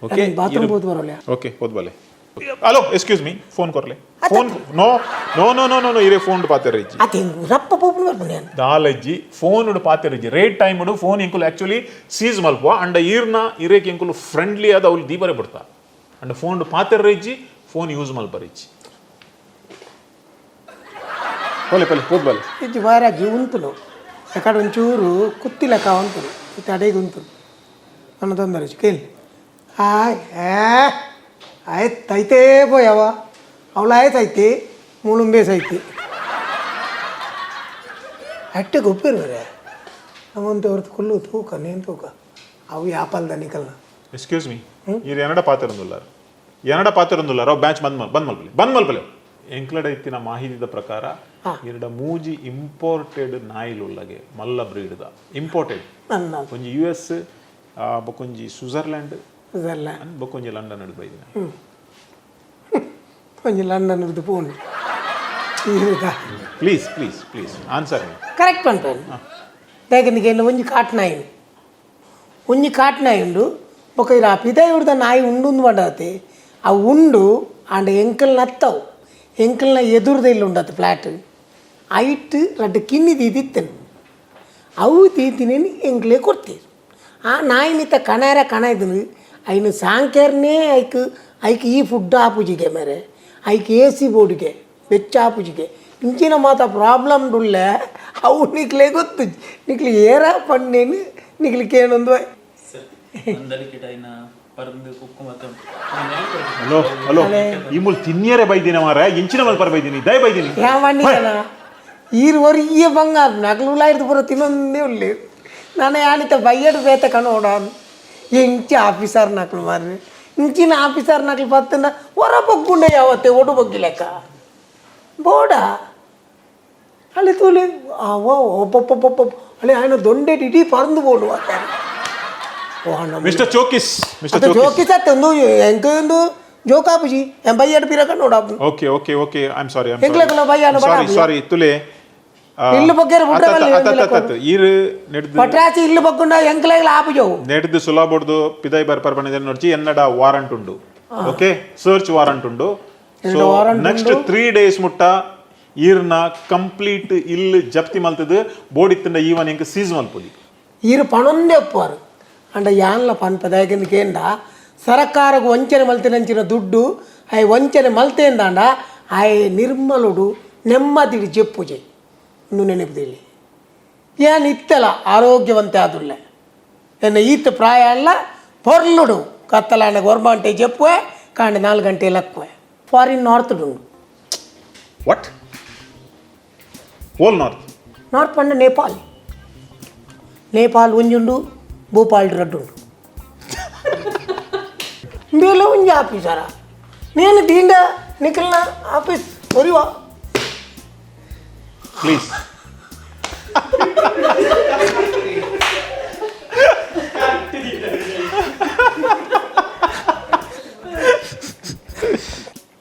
Okay bathroom बहुत Barole okay बहुत भले हेलो एक्सक्यूज मी फोन करले phone no no no no no इरे फोन पाते रही अते रप्प पोपन बरपने दालज्जी फोन पाते रही रेट टाइम फोन इंकुल एक्चुअली सीज मल्प अंड ईर्ना इरेक इंकुल फ्रेंडली आद अवल दीपरे बिಡ್ತಾ अंड फोन पाते रही फोन यूज मल्प रही पले पले बहुत भले ఇది వారా జీవంతులు ఎక్కడ ఉంచూరు కుత్తిల కావంతులు ఇది అడేగి ఉంతులు అన్న తొందరచి కేల్ హాయ్ అయితే పోయావా ಅವಳು ಆಯ್ತೈತಿ ಮುಳುಂಬೇಸೈತಿ ಅಟ್ಟೆ ಗೊಪ್ಪಿರ್ವರೆ ನಮ್ಮಂತ ಹೊರತು ಕೊಲ್ಲು ತೂಕ ನೇನು ತೂಕ ಅವು ಯಾಪಲ್ದ ನಿಕಲ್ನ ಎಕ್ಸ್ಕ್ಯೂಸ್ ಮೀ ಇದು ಎನ್ನಡ ಪಾತಿರೊಂದುಲ್ಲಾರ ಬ್ಯಾಚ್ ಬಂದ್ ಮಲ್ಪಲೆ ಎಂಕ್ಲಡ ಇತ್ತಿನ ಮಾಹಿತಿದ ಪ್ರಕಾರ ಎರಡ ಮೂಜಿ ಇಂಪೋರ್ಟೆಡ್ ನಾಯಿಲುಲ್ಲಗೆ ಮಲ್ಲ ಬ್ರೀಡ್ದ ಇಂಪೋರ್ಟೆಡ್ ಒಂಜಿ ಯು ಎಸ್ ಬೊಕೊಂಜಿ ಸ್ವಿಟ್ಜರ್ಲ್ಯಾಂಡ್ ಬೊಕೊಂಜಿ ಲಂಡನ್ ಹಿಡಿದು ಬೈದಿನ కొంచెం లండన్ ఇరుదు పోను please please please answer correct ಪಂಪೇನು దగ్గరికి వెళ్ళి ಒಂಜಿ ಕಾಟ್ನಾಯುಂಡು ఒక ఇలా ಪಿದಾಯುಡ್ದ ನಾಯಿ ಉಂಡು ಪಂಡತೆ ಆ ಉಂಡು ಅಂಡ ಎಂಕಲ್ನ ಹತ್ತವು ಎಂಕಲ್ನ ಎದುರ್ದ ಇಲ್ಲಿ ಉಂಡತ್ತು ಫ್ಲಾಟ್ ಐಟ್ ರಡ್ಡು ಕಿನ್ನಿ ತೀತಿತ್ತೇನೆ ಅವು ತೀತಿನೇನು ಎಂಕ್ಲೇ ಕೊಡ್ತೀರಿ ಆ ನಾಯಿ ಮಿತ್ತ ಕಣ ಇದ್ದನು ಐನು ಸಾಂಕೇರ್ನೇ ಐಕ್ ಈ ಫುಡ್ ಆಪುಜಿಗೆ ಮೇರೆ ಐಕ್ ಎ ಸಿ ಬೋರ್ಡ್ಗೆ ಬೆಚ್ಚ ಆಪುಜಿಗೆ ಇಂಚಿನ ಮಾತ ಪ್ರಾಬ್ಲಮ್ ಡುಲ್ಲ ಅವು ನಿಕ್ಲೆ ಗೊತ್ತು ನಿಕ್ಲಿ ಏರ ಪಣ್ಣೇನು ನಿಕ್ಲಿಕ್ಕೆ ಏನೊಂದು ಹಲೋ ಹಲೋ ಈ ಮುಲ್ ತಿನ್ನಿಯರೆ ಬೈದಿನ ಮಾರ ಇಂಚಿನ ಮಲ್ಪರ ಬೈದಿನಿ ದಯ ಬೈದಿನಿ ಯಾವಣ್ಣ ಈರು ಒರಿಯ ಬಂಗಾರ ನಕಲು ಉಳ್ಳಾಯಿರ್ದು ಬರೋ ತಿನ್ನೊಂದೇ ಉಳ್ಳಿ ನಾನು ಯಾನಿತ ಬೈಯಡು ಬೇತ ಕಣೋಡ ಎಂಚಿ ಆಫೀಸರ್ ನಕಲು ಮಾರ್ರಿ ಇಂಚಿನ ಆಫೀಸರ್ ನಕಲು ಪತ್ತನ ಹೊರ ಬಗ್ಗುಂಡೆ ಯಾವತ್ತೆ ಒಡು ಬಗ್ಗಿ ಲೆಕ್ಕ ಬೋಡ ಅಲ್ಲಿ ತೂಲಿ ಒಬ್ಬೊಬ್ಬೊಬ್ಬೊಬ್ಬ ಅಲ್ಲಿ ఆయన ದೊಂಡೆ ಇಡೀ ಪರಂದು ಬೋಡು ಮಿಸ್ಟರ್ ಚೋಕಿಸ್ ಚೋಕಿಸ್ ಅತ್ತೊಂದು ಎಂಕೊಂದು ಜೋಕಾಪುಜಿ ಎಂ ಬೈಯಡು ಪಿರಕ ನೋಡಾಪು okay okay okay I am sorry ಎಂಗ್ಲಕಲ ಬೈಯನ ಬಡ ಸಾರಿ ತುಲೆ ಇಲ್ಲು ಬಗ್ಗೆರ ಬುಡ್ರವಲ್ಲಿ ಈರು ನೆಡ್ದು ಪಟ್ರಾಚಿ ಇಲ್ಲು ಬಗ್ಗುಂಡ ಎಂಕ್ಲೆಗಳ ಆಪುಜೋ ನೆಡ್ದು ಸುಲಾಬೊಡ್ದು ಪಿದಾಯಿ ಬರ್ಪರ್ ಬಂದಿದೆ ನೋಡ್ಚಿ ಎನ್ನಡ ವಾರಂಟ್ ಉಂಡು ಓಕೆ ಸರ್ಚ್ ವಾರಂಟ್ ಉಂಡು ಸೊ ನೆಕ್ಸ್ಟ್ 3 days ಮುಟ್ಟ ಈರ್ನ ಕಂಪ್ಲೀಟ್ ಇಲ್ಲು ಜಪ್ತಿ ಮಲ್ತದು ಬೋಡಿತ್ತಂಡ ಈವನ್ ಎಂಕ ಸೀಸ್ ಮಲ್ಪುಲಿ ಈರು ಪಣೊಂದೇ ಒಪ್ಪಾರು ಅಂಡ ಯಾನ್ಲ ಪನ್ಪದಾಯಕೇಂದ ಸರಕಾರಕ್ಕೆ ವಂಚನೆ ಮಲ್ತಿನಂಚಿನ ದುಡ್ಡು ಅವು ವಂಚನೆ ಮಲ್ತೇಂದಾಂಡ ಅವು ನಿರ್ಮಲುಡು ನೆಮ್ಮದಿಡಿ ಜೆಪ್ಪುಜೆ ಇನ್ನು ನೆನಪುದಿಲ್ಲ ಏನು ಇತ್ತಲ್ಲ ಆರೋಗ್ಯವಂತೆ ಆದುಲ್ಲ ಎನ್ನ ಈತ ಪ್ರಾಯ ಅಲ್ಲ ಪೊರ್ಲುಡು ಕತ್ತಲಾಂಡ ಗೌರ್ಮೆಂಟೆ ಜೆಪ್ಪುವೆ ಕಾಂಡೆ 4 ಗಂಟೆ ಲಕ್ಕುವೆ ಫಾರಿನ್ ನಾರ್ತ್ ಉಂಡು ವಾಟ್ ಹೋಲ್ ನಾರ್ತ್ ಪಂಡ నేపాల్ ಒಂಜುಂಡು ಭೋಪಾಲ್ ರಡ್ಡು ಉಂಡು ಬೇಲ ಒಂಜಿ ಆಫೀಸರ నేను దీండ నికల్న ఆఫీస్ ఒరివా ప్లీజ్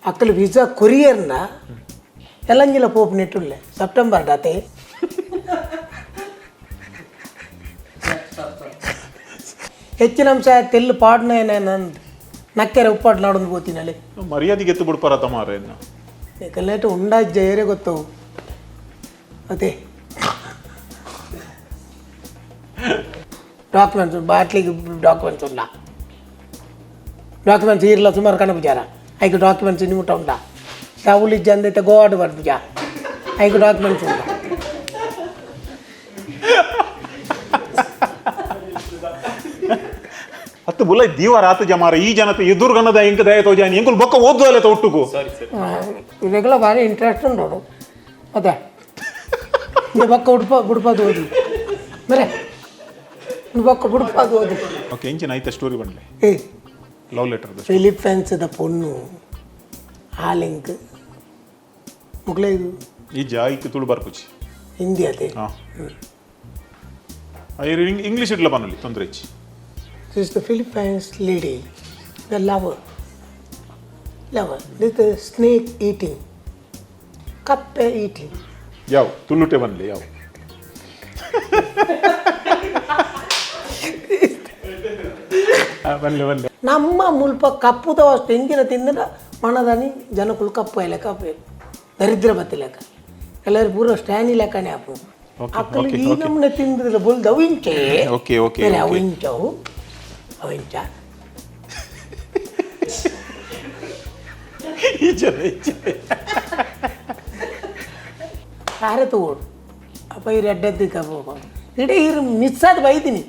ಅಕ್ಕಲು ವೀಸಾ ಕೊರಿಯರ್ನ ಎಲಂಜಿಲ ಪೋಪ್ ನೆಟ್ಟುಳ್ಳೆ ಸೆಪ್ಟೆಂಬರ್ ಡಾತೆ ಹೆಚ್ಚಿನ ಅಂಶ ತೆಲ್ಲು ಪಾಡ್ನ ಏನೇನಂದು ನಕ್ಕೆರೆ ಉಪ್ಪಾಡು ನಾಡೊಂದು ಹೋಗ್ತೀನಲ್ಲಿ ಮರ್ಯಾದೆಗೆ ಎತ್ತು ಬಿಡ್ಪಾರ ತಮಾರ ಯಾಕಲ್ಲೇಟು ಉಂಡ ಜಯರೇ ಗೊತ್ತವು ಅದೇ ಡಾಕ್ಯುಮೆಂಟ್ಸ್ ಬಾಟ್ಲಿಗೆ ಡಾಕ್ಯುಮೆಂಟ್ಸ್ ಉಂಡ ಡಾಕ್ಯುಮೆಂಟ್ಸ್ ಇರಲ್ಲ ಸುಮಾರು ಕಣಪುಜಾರ ಐದು ಡಾಕ್ಯುಮೆಂಟ್ಸ್ ನಿಮ್ಮಟ ಉಂಡ ಶಾವುಲಿ ಜಂದೈತೆ ಗೋವಾಡು ಬರ್ಪುಜ ಐದು ಡಾಕ್ಯುಮೆಂಟ್ಸ್ ಉಂಡ ಹತ್ತು ಬುಲ್ಲ ದೀವ ರಾತು ಜಮಾರ ಈ ಜನತೆ ಎದುರುಗನ್ನದ ಎಂಕ ದಯ ತೋಜಾನಿ ಎಂಕುಲ್ ಬೊಕ್ಕ ಓದ್ದು ಅಲ್ಲ ಒಟ್ಟುಗು ಇದೆಲ್ಲ ಭಾರಿ ಇಂಟ್ರೆಸ್ಟ್ ಉಂಟು ಅದೇ ಬೊಕ್ಕ ಬುಡ್ಪದು ಓದಿ ಬರೇ ಬೊಕ್ಕ ಬುಡ್ಪದು ಓದಿ ಓಕೆ ಇಂಚಿನ ಐತೆ ಸ್ಟೋರಿ ಬಂಡ್ಲೆ ಲವ್ ಲೆಟರ್ ಫಿಲಿಪ್ಪೈನ್ಸ್ದ ಪೊಣ್ಣು ಹಾಲಿಂಕ್ ಮುಗ್ಲೇ ಇದು ಈ ಜಾಯಿಕ್ ತುಳು ಬರ್ಪುಚಿ ಹಿಂದಿ ಅದೇ ಇಂಗ್ಲೀಷ್ ಇಡ್ಲ ಬನ್ನಲ್ಲಿ ತೊಂದರೆ ಇಚ್ಚಿ This is the Philippines lady, the lover. This is the snake eating, kappe eating. ಯಾವ ತುಳುಟೆ ಬನ್ಲಿ ಯಾವ ಬನ್ಲಿ ನಮ್ಮ ಮುಲ್ಪ ಕಪ್ಪುದ ಅಷ್ಟು ಹೆಂಗಿನ ತಿಂದ್ರೆ ಮಣದಾನಿ ಜನಕ್ಕಳು ಕಪ್ಪು ಲೆಕ್ಕ ದರಿದ್ರ ಬತ್ತಿ ಲೆಕ್ಕ ಎಲ್ಲರೂ ಪೂರ ಸ್ಟ್ಯಾನಿ ಲೆಕ್ಕನೇ ಹಾಕು ಅಕ್ಕಲು ಈ ನಮ್ಮನೆ ತಿಂದಿಲ್ಲ ಬುಲ್ದ ಅವು ಇಂಚೆ ಬೇರೆ ಅವು ಇಂಚವು ಅವು ಇಂಚ ಸಾರೆ ತಗೋಡು ಅಪ್ಪ ಇರು ಎಡ್ಡೆದ್ದಿ ಕಬ್ಬ ಇಡೀ ಇರು ಮಿಸ್ ಆದ ಬೈತೀನಿ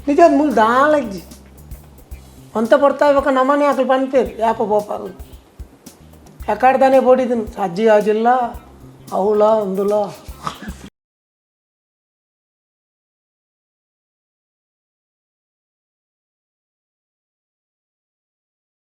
ನಿಜವಾದ ಮುಲ್ ದಾಳಜ್ಜಿ ಅಂತ ಬರ್ತಾ ಇವಾಗ ನಮ್ಮನೆ ಹಾಕಲು ಬಂತೇರಿ ಯಾಪ ಬೋಪಾರು ಯಾಕಾಡ್ದಾನೆ ಬೋಡಿದನು ಅಜ್ಜಿ ಆಜಿಲ್ಲ ಅವಳ ಅಂದುಲ